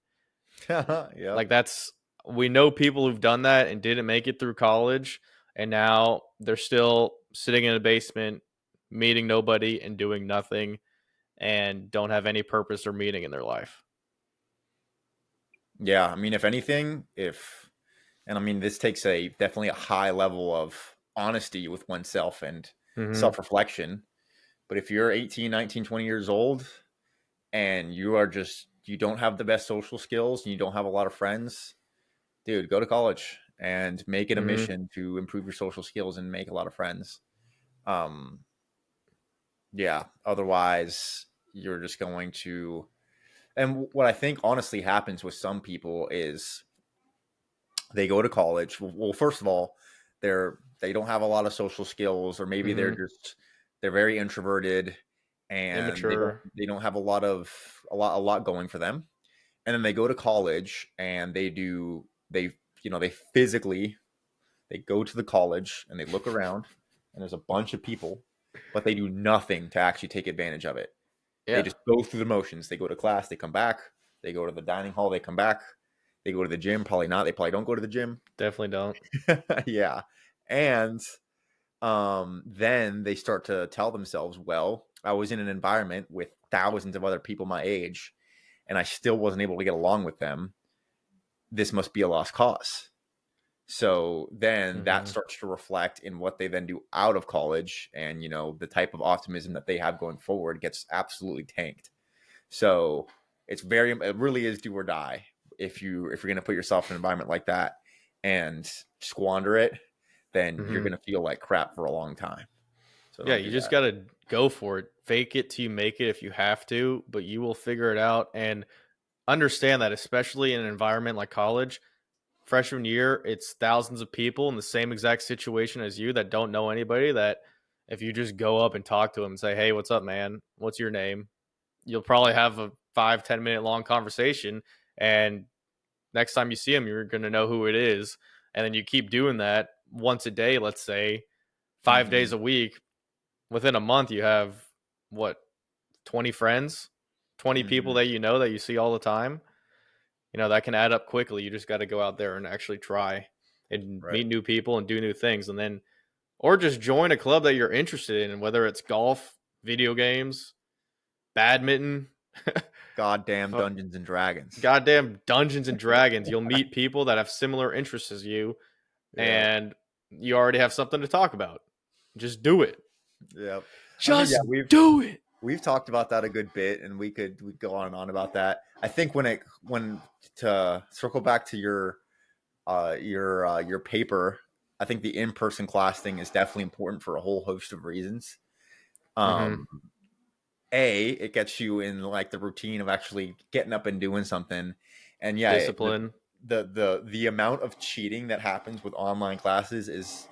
Speaker 1: Yep.
Speaker 2: Like that's, we know people who've done that and didn't make it through college, and now they're still sitting in a basement, meeting nobody and doing nothing, and don't have any purpose or meaning in their life.
Speaker 1: Yeah, I mean, if anything, and I mean, this takes definitely a high level of honesty with oneself and
Speaker 2: Mm-hmm.
Speaker 1: self-reflection. But if you're 18, 19, 20 years old and you don't have the best social skills and you don't have a lot of friends, dude, go to college and make it a
Speaker 2: Mm-hmm.
Speaker 1: mission to improve your social skills and make a lot of friends. Um, yeah, otherwise you're just going to. And what I think honestly happens with some people is they go to college. Well, first of all, they don't have a lot of social skills, or maybe
Speaker 2: Mm-hmm.
Speaker 1: they're very introverted, and
Speaker 2: Immature.
Speaker 1: they don't have a lot going for them. And then they go to college and they physically they go to the college and they look around and there's a bunch of people, but they do nothing to actually take advantage of it. They
Speaker 2: Yeah,
Speaker 1: just go through the motions. They go to class, they come back, they go to the dining hall, they come back, they go to the gym, probably not. They probably don't go to the gym.
Speaker 2: definitely don't.
Speaker 1: Yeah. And then they start to tell themselves, well, I was in an environment with thousands of other people my age and I still wasn't able to get along with them. This must be a lost cause. So then that
Speaker 2: Mm-hmm.
Speaker 1: starts to reflect in what they then do out of college, and the type of optimism that they have going forward gets absolutely tanked. So it really is do or die. If you're going to put yourself in an environment like that and squander it, then you're
Speaker 2: Mm-hmm.
Speaker 1: going to feel like crap for a long time. So
Speaker 2: Yeah,
Speaker 1: don't
Speaker 2: you
Speaker 1: do
Speaker 2: just
Speaker 1: that.
Speaker 2: gotta go for it. Fake it till you make it if you have to, but you will figure it out. And understand that, especially in an environment like college, freshman year, it's thousands of people in the same exact situation as you that don't know anybody. That if you just go up and talk to them and say, "Hey, what's up, man? What's your name?" You'll probably have a 5-10 minute long conversation, and next time you see him, you're going to know who it is. And then you keep doing that once a day, let's say 5 days
Speaker 1: Hmm.
Speaker 2: a week. Within a month, you have what, 20 friends, 20 people
Speaker 1: Hmm.
Speaker 2: that you know that you see all the time. That can add up quickly. You just got to go out there and actually try and
Speaker 1: Right.
Speaker 2: meet new people and do new things. And then, or just join a club that you're interested in, whether it's golf, video games, badminton,
Speaker 1: Goddamn Dungeons and Dragons.
Speaker 2: goddamn Dungeons and Dragons. You'll meet people that have similar interests as you,
Speaker 1: Yeah.
Speaker 2: and you already have something to talk about. Just do it.
Speaker 1: Yeah. I mean, yeah,
Speaker 2: Just do it.
Speaker 1: we've talked about that a good bit, and we go on and on about that. I think when to circle back to your paper, I think the in person class thing is definitely important for a whole host of reasons.
Speaker 2: Mm-hmm.
Speaker 1: Um, it gets you in like the routine of actually getting up and doing something, and yeah,
Speaker 2: Discipline.
Speaker 1: the amount of cheating that happens with online classes is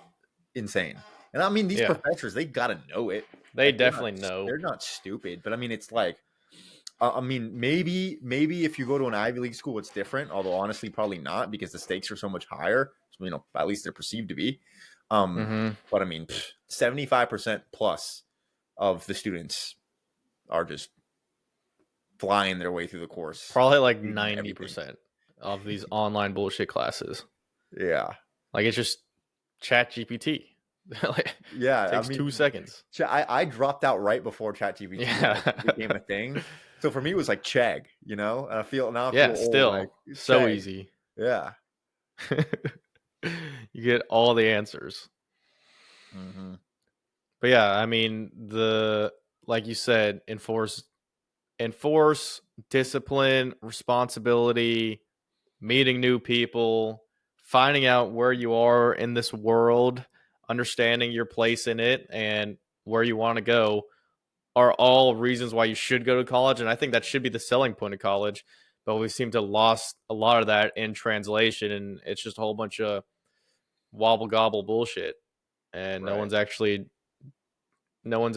Speaker 1: insane. And I mean, these
Speaker 2: Yeah,
Speaker 1: professors, they gotta know it.
Speaker 2: they
Speaker 1: Like
Speaker 2: definitely know.
Speaker 1: they're not stupid, but I mean, it's like, I mean, maybe if you go to an Ivy League school, it's different. Although honestly, probably not because the stakes are so much higher. So, at least they're perceived to be.
Speaker 2: Mm-hmm.
Speaker 1: But I mean, 75% plus of the students are just flying their way through the course,
Speaker 2: Probably like
Speaker 1: reading everything.
Speaker 2: 90% of these online bullshit classes.
Speaker 1: Yeah,
Speaker 2: Like it's just Chat GPT. Like
Speaker 1: yeah. I
Speaker 2: takes
Speaker 1: mean,
Speaker 2: 2 seconds.
Speaker 1: I dropped out right before ChatGPT
Speaker 2: Yeah.
Speaker 1: like became a thing. So for me, it was like Chegg, and I feel
Speaker 2: Yeah,
Speaker 1: old. Like
Speaker 2: still so
Speaker 1: Chegg,
Speaker 2: easy.
Speaker 1: yeah.
Speaker 2: You get all the answers.
Speaker 1: Hmm.
Speaker 2: But yeah, I mean, the like you said, enforce discipline, responsibility, meeting new people, finding out where you are in this world, understanding your place in it and where you want to go are all reasons why you should go to college. And I think that should be the selling point of college. But we seem to lost a lot of that in translation, and it's just a whole bunch of wobble gobble bullshit. And
Speaker 1: Right.
Speaker 2: no one's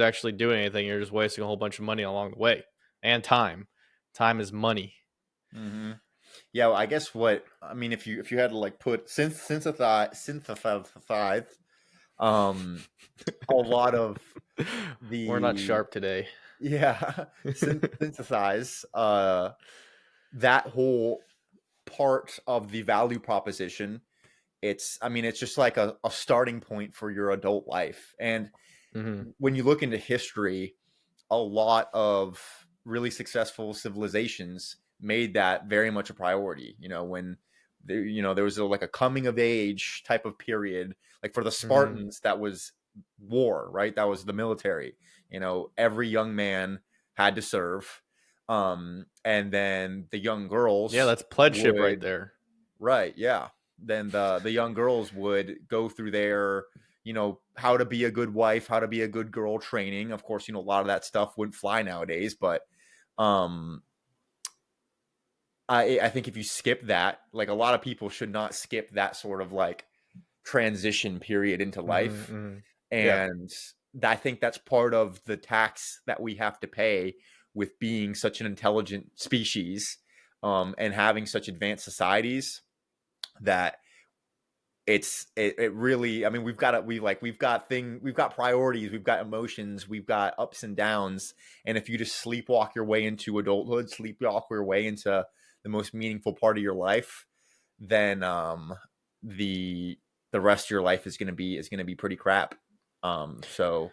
Speaker 2: actually doing anything. You're just wasting a whole bunch of money along the way. And time. Time is money.
Speaker 1: Hmm. Yeah. Well, I guess what I mean, if you had to like put synthesize a lot of
Speaker 2: We're not
Speaker 1: the
Speaker 2: sharp today.
Speaker 1: yeah synthesize that whole part of the value proposition. I mean, it's just like a starting point for your adult life. And
Speaker 2: Hmm.
Speaker 1: when you look into history, a lot of really successful civilizations made that very much a priority. When there was like a coming of age type of period. Like for the
Speaker 2: Hmm.
Speaker 1: Spartans, that was war, right? That was the military. Every young man had to serve. And then the young
Speaker 2: Yeah,
Speaker 1: girls
Speaker 2: that's pledgeship right
Speaker 1: would
Speaker 2: there.
Speaker 1: right, yeah. Then the young girls would go through their, how to be a good wife, how to be a good girl training. Of course, a lot of that stuff wouldn't fly nowadays, but um I think if you skip that, like a lot of people should not skip that sort of like transition period into
Speaker 2: Hmm.
Speaker 1: life.
Speaker 2: Hmm. Yeah.
Speaker 1: And I think that's part of the tax that we have to pay with being such an intelligent species, and having such advanced societies that it really, I mean, we've got priorities, we've got emotions, we've got ups and downs. And if you just sleepwalk your way into adulthood, sleepwalk your way into the most meaningful part of your life, then the the rest of your life is going to be pretty crap. So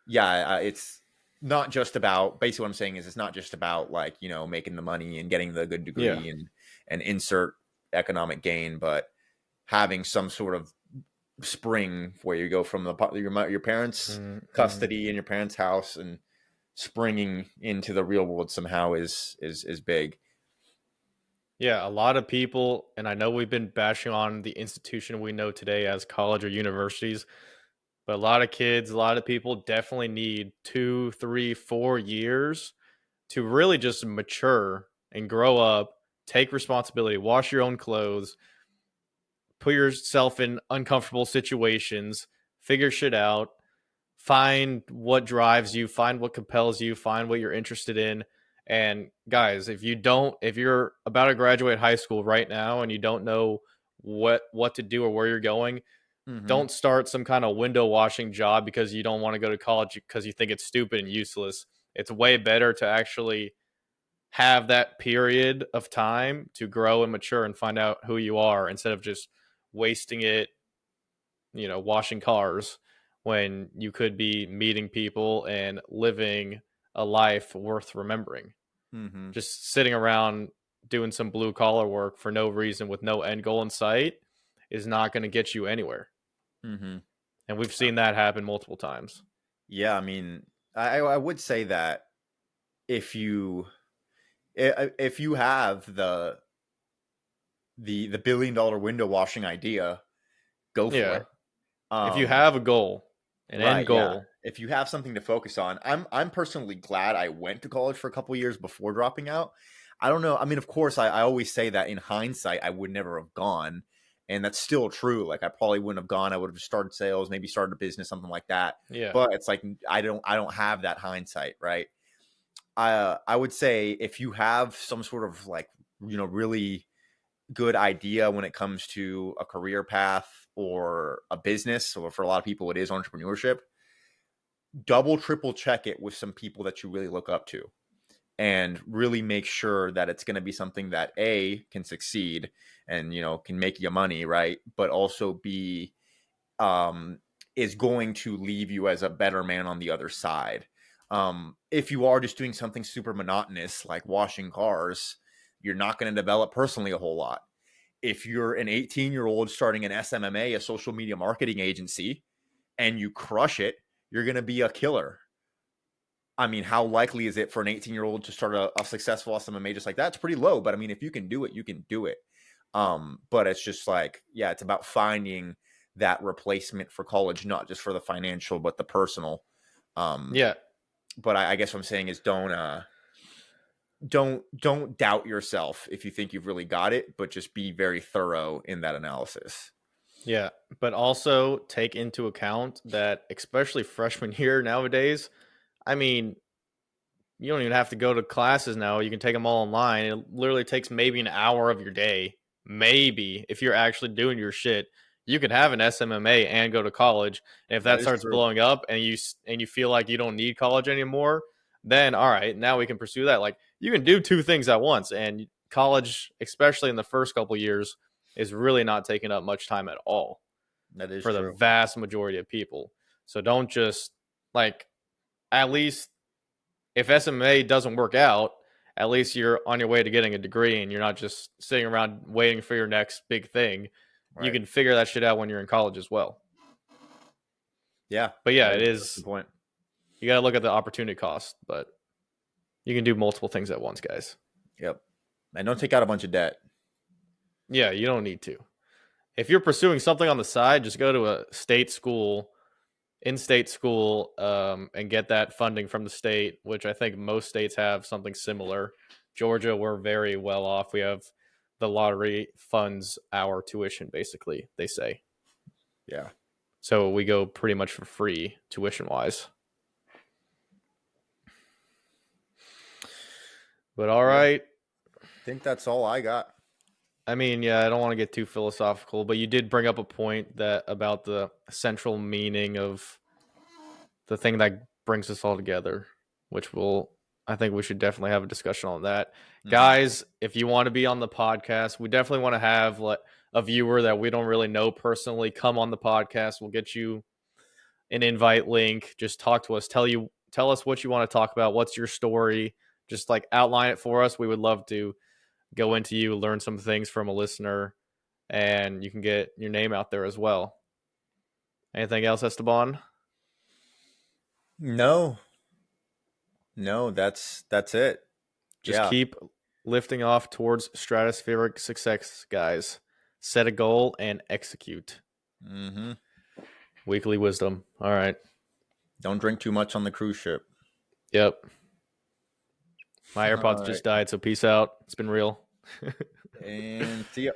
Speaker 1: yeah, it's not just about, basically what I'm saying is it's not just about like, making the money and getting the good
Speaker 2: Yeah.
Speaker 1: degree and insert economic gain, but having some sort of spring where you go from your parents'
Speaker 2: Hmm.
Speaker 1: custody in your parents' house and springing into the real world somehow is big.
Speaker 2: Yeah, a lot of people, and I know we've been bashing on the institution we know today as college or universities, but a lot of kids, a lot of people definitely need 2, 3, 4 years to really just mature and grow up, take responsibility, wash your own clothes, put yourself in uncomfortable situations, figure shit out, find what drives you, find what compels you, find what you're interested in, And guys, if you're about to graduate high school right now and you don't know what to do or where you're going,
Speaker 1: Mm-hmm.
Speaker 2: don't start some kind of window washing job because you don't want to go to college because you think it's stupid and useless. It's way better to actually have that period of time to grow and mature and find out who you are instead of just wasting it, washing cars when you could be meeting people and living a life worth remembering.
Speaker 1: Mm-hmm.
Speaker 2: Just sitting around doing some blue collar work for no reason with no end goal in sight is not going to get you anywhere.
Speaker 1: Mm-hmm.
Speaker 2: And we've seen that happen multiple times.
Speaker 1: Yeah, I mean, I would say that if you if you have the $1 billion window washing idea, go for
Speaker 2: Yeah.
Speaker 1: it.
Speaker 2: If you
Speaker 1: Um,
Speaker 2: have a goal, an end
Speaker 1: right, yeah.
Speaker 2: goal.
Speaker 1: If you have something to focus on, I'm personally glad I went to college for a couple years before dropping out. I don't know. I mean, of course, I always say that in hindsight, I would never have gone, and that's still true. Like, I probably wouldn't have gone. I would have just started sales, maybe started a business, something like that.
Speaker 2: Yeah.
Speaker 1: But it's like I don't have that hindsight, right? I would say if you have some sort of like really good idea when it comes to a career path or a business, or for a lot of people it is entrepreneurship, double triple check it with some people that you really look up to and really make sure that it's going to be something that A can succeed and can make you money, right? But also B um, is going to leave you as a better man on the other side. If you are just doing something super monotonous like washing cars, you're not going to develop personally a whole lot. If you're an 18-year-old starting an SMMA, a social media marketing agency, and you crush it, you're going to be a killer. I mean, how likely is it for an 18-year-old to start a successful SMMA just like that? It's pretty low, but I mean, if you can do it, you can do it. But it's just like, yeah, it's about finding that replacement for college, not just for the financial, but the personal. Um,
Speaker 2: Yeah.
Speaker 1: but I guess what I'm saying is don't doubt yourself if you think you've really got it, but just be very thorough in that analysis.
Speaker 2: Yeah. But also take into account that, especially freshman year nowadays, I mean, you don't even have to go to classes now. You can take them all online. It literally takes maybe an hour of your day. Maybe if you're actually doing your shit, you could have an SMMA and go to college. And if
Speaker 1: That
Speaker 2: that
Speaker 1: is
Speaker 2: starts
Speaker 1: true.
Speaker 2: blowing up and you feel like you don't need college anymore, then all right, now we can pursue that. Like you can do two things at once, and college, especially in the first couple years, is really not taking up much time at all
Speaker 1: That is
Speaker 2: for the
Speaker 1: true.
Speaker 2: vast majority of people. So don't just like at least if SMA doesn't work out, at least you're on your way to getting a degree and you're not just sitting around waiting for your next big thing. You
Speaker 1: Right.
Speaker 2: can figure that shit out when you're in college as well.
Speaker 1: Yeah.
Speaker 2: But yeah, it
Speaker 1: That's the
Speaker 2: is.
Speaker 1: point.
Speaker 2: You got to look at the opportunity cost, but you can do multiple things at once, guys.
Speaker 1: Yep. And don't take out a bunch of debt.
Speaker 2: Yeah, you don't need to. If you're pursuing something on the side, just go to a state school, in-state school, and get that funding from the state, which I think most states have something similar. Georgia, we're very well off. We have the lottery funds our tuition, basically, they say.
Speaker 1: Yeah.
Speaker 2: So we go pretty much for free tuition-wise. But all
Speaker 1: Yeah.
Speaker 2: right.
Speaker 1: I think that's all I got.
Speaker 2: I mean, yeah, I don't want to get too philosophical, but you did bring up a point that about the central meaning of the thing that brings us all together, which I think we should definitely have a discussion on that.
Speaker 1: Mm-hmm.
Speaker 2: Guys, if you want to be on the podcast, we definitely want to have like a viewer that we don't really know personally come on the podcast. We'll get you an invite link. Just talk to us. Tell us what you want to talk about. What's your story? Just like outline it for us. We would love to go into you, learn some things from a listener, and you can get your name out there as well. Anything else, Esteban?
Speaker 1: No. No, that's it.
Speaker 2: Just
Speaker 1: Yeah.
Speaker 2: keep lifting off towards stratospheric success, guys. Set a goal and execute.
Speaker 1: Mm-hmm.
Speaker 2: Weekly wisdom. All right.
Speaker 1: Don't drink too much on the cruise ship.
Speaker 2: Yep. My
Speaker 1: All
Speaker 2: AirPods
Speaker 1: right.
Speaker 2: just died, so peace out. It's been real.
Speaker 1: And see ya.